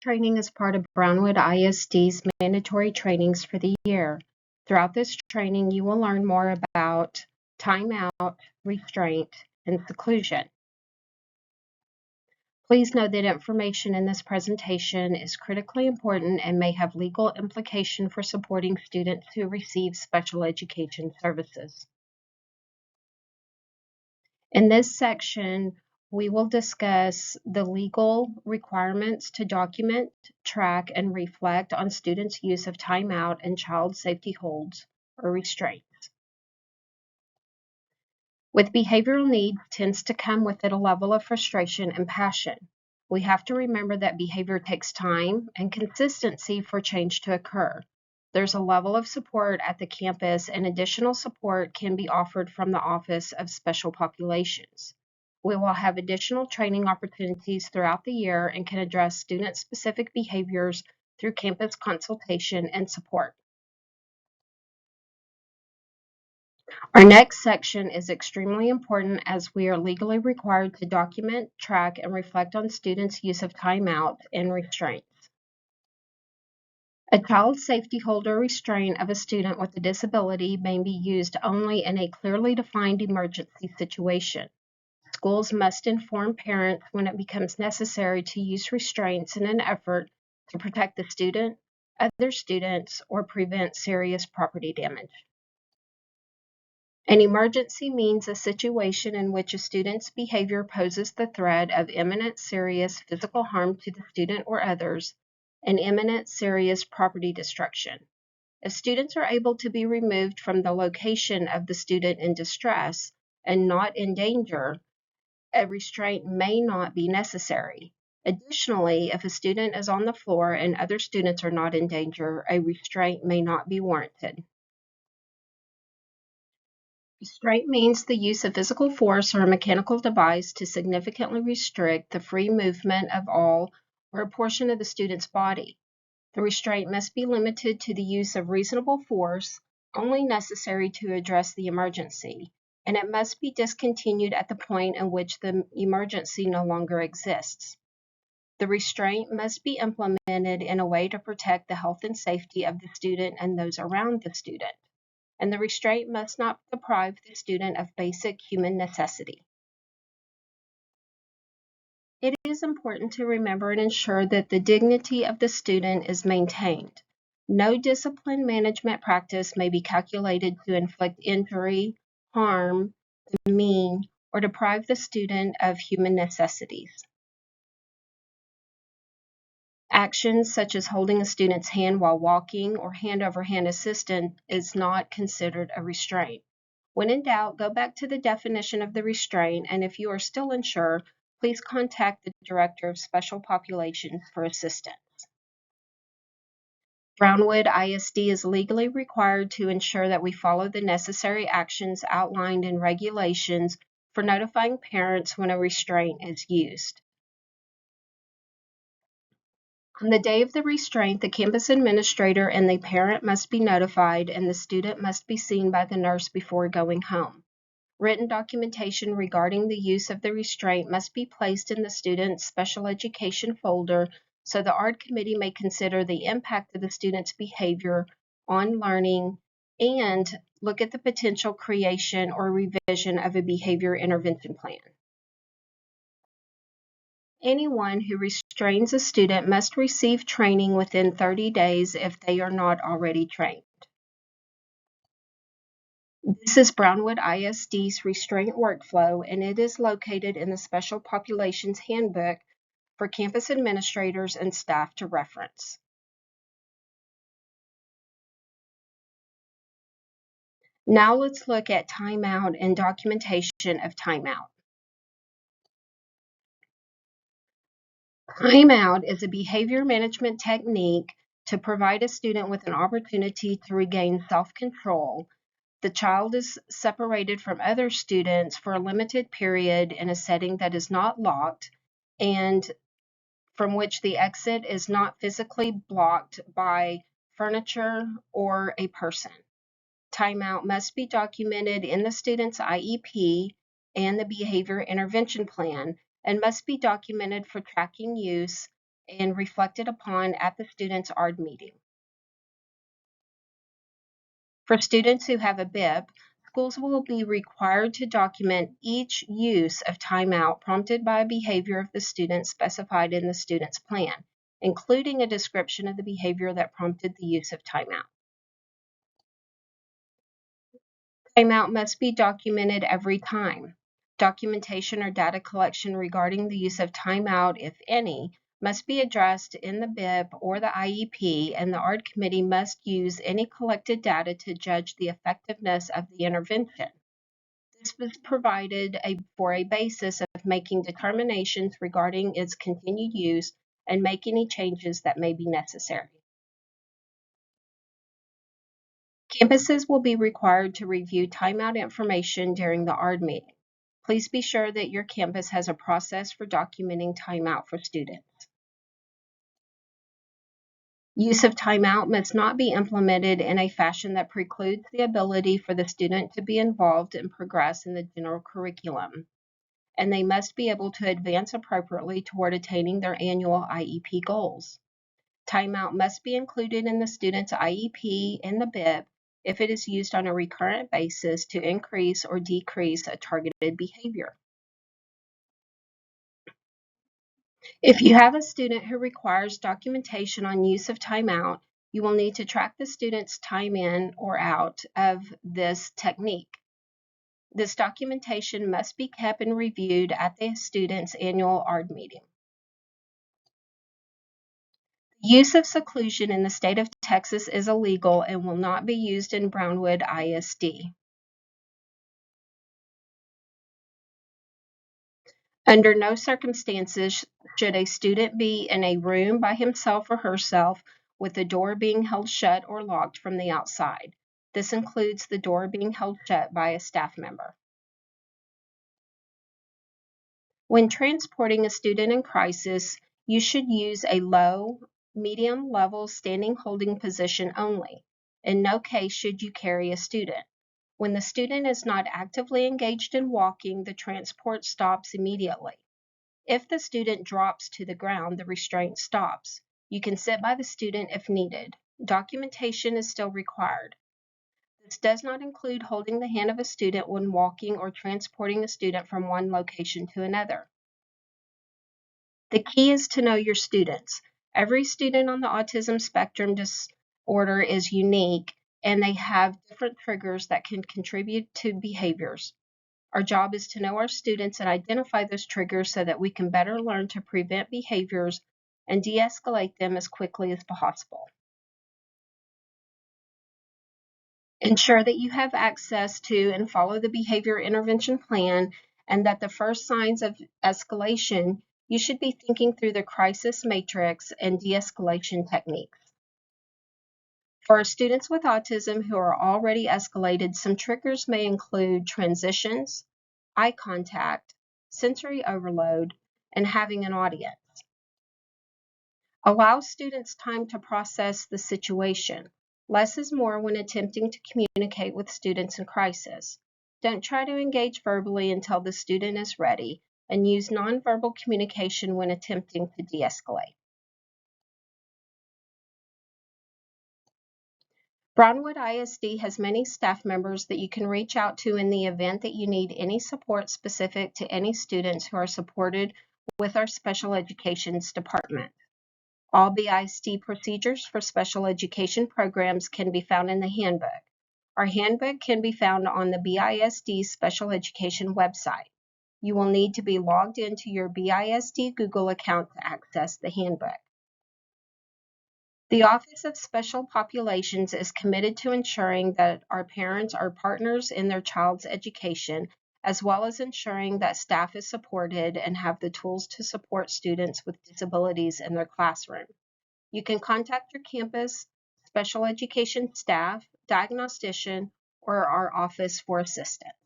training is part of Brownwood ISD's mandatory trainings for the year. Throughout this training, you will learn more about timeout, restraint, and seclusion. Please note that information in this presentation is critically important and may have legal implication for supporting students who receive special education services. In this section, we will discuss the legal requirements to document, track, and reflect on students' use of timeout and child safety holds or restraints. With behavioral needs tends to come with it a level of frustration and passion. We have to remember that behavior takes time and consistency for change to occur. There's a level of support at the campus, and additional support can be offered from the Office of Special Populations. We will have additional training opportunities throughout the year and can address student-specific behaviors through campus consultation and support. Our next section is extremely important as we are legally required to document, track, and reflect on students' use of timeout and restraints. A child safety hold or restraint of a student with a disability may be used only in a clearly defined emergency situation. Schools must inform parents when it becomes necessary to use restraints in an effort to protect the student, other students, or prevent serious property damage. An emergency means a situation in which a student's behavior poses the threat of imminent serious physical harm to the student or others, and imminent serious property destruction. If students are able to be removed from the location of the student in distress and not in danger, a restraint may not be necessary. Additionally, if a student is on the floor and other students are not in danger, a restraint may not be warranted. Restraint means the use of physical force or a mechanical device to significantly restrict the free movement of all or a portion of the student's body. The restraint must be limited to the use of reasonable force, only necessary to address the emergency, and it must be discontinued at the point in which the emergency no longer exists. The restraint must be implemented in a way to protect the health and safety of the student and those around the student, and the restraint must not deprive the student of basic human necessity. It is important to remember and ensure that the dignity of the student is maintained. No discipline management practice may be calculated to inflict injury, harm, demean, or deprive the student of human necessities. Actions such as holding a student's hand while walking or hand-over-hand assistance is not considered a restraint. When in doubt, go back to the definition of the restraint, and if you are still unsure, please contact the Director of Special Populations for assistance. Brownwood ISD is legally required to ensure that we follow the necessary actions outlined in regulations for notifying parents when a restraint is used. On the day of the restraint, the campus administrator and the parent must be notified, and the student must be seen by the nurse before going home. Written documentation regarding the use of the restraint must be placed in the student's special education folder so the ARD committee may consider the impact of the student's behavior on learning and look at the potential creation or revision of a behavior intervention plan. Anyone who restrains a student must receive training within 30 days if they are not already trained. This is Brownwood ISD's restraint workflow, and it is located in the Special Populations Handbook for campus administrators and staff to reference. Now let's look at timeout and documentation of timeout. Timeout is a behavior management technique to provide a student with an opportunity to regain self-control. The child is separated from other students for a limited period in a setting that is not locked and from which the exit is not physically blocked by furniture or a person. Timeout must be documented in the student's IEP and the behavior intervention plan and must be documented for tracking use and reflected upon at the student's ARD meeting. For students who have a BIB, schools will be required to document each use of timeout prompted by a behavior of the student specified in the student's plan, including a description of the behavior that prompted the use of timeout. Timeout must be documented every time. Documentation or data collection regarding the use of timeout, if any, must be addressed in the BIB or the IEP, and the ARD committee must use any collected data to judge the effectiveness of the intervention. This was provided for a basis of making determinations regarding its continued use and make any changes that may be necessary. Campuses will be required to review timeout information during the ARD meeting. Please be sure that your campus has a process for documenting timeout for students. Use of timeout must not be implemented in a fashion that precludes the ability for the student to be involved and progress in the general curriculum, and they must be able to advance appropriately toward attaining their annual IEP goals. Timeout must be included in the student's IEP and the BIB if it is used on a recurrent basis to increase or decrease a targeted behavior. If you have a student who requires documentation on use of timeout, you will need to track the student's time in or out of this technique. This documentation must be kept and reviewed at the student's annual ARD meeting. The use of seclusion in the state of Texas is illegal and will not be used in Brownwood ISD. Under no circumstances should a student be in a room by himself or herself with the door being held shut or locked from the outside. This includes the door being held shut by a staff member. When transporting a student in crisis, you should use a low, medium level standing holding position only. In no case should you carry a student. When the student is not actively engaged in walking, the transport stops immediately. If the student drops to the ground, the restraint stops. You can sit by the student if needed. Documentation is still required. This does not include holding the hand of a student when walking or transporting a student from one location to another. The key is to know your students. Every student on the autism spectrum disorder is unique, and they have different triggers that can contribute to behaviors. Our job is to know our students and identify those triggers so that we can better learn to prevent behaviors and de-escalate them as quickly as possible. Ensure that you have access to and follow the behavior intervention plan, and that the first signs of escalation, you should be thinking through the crisis matrix and de-escalation techniques. For our students with autism who are already escalated, some triggers may include transitions, eye contact, sensory overload, and having an audience. Allow students time to process the situation. Less is more when attempting to communicate with students in crisis. Don't try to engage verbally until the student is ready, and use nonverbal communication when attempting to de-escalate. Brownwood ISD has many staff members that you can reach out to in the event that you need any support specific to any students who are supported with our special educations department. All BISD procedures for special education programs can be found in the handbook. Our handbook can be found on the BISD Special Education website. You will need to be logged into your BISD Google account to access the handbook. The Office of Special Populations is committed to ensuring that our parents are partners in their child's education, as well as ensuring that staff is supported and have the tools to support students with disabilities in their classroom. You can contact your campus, special education staff, diagnostician, or our office for assistance.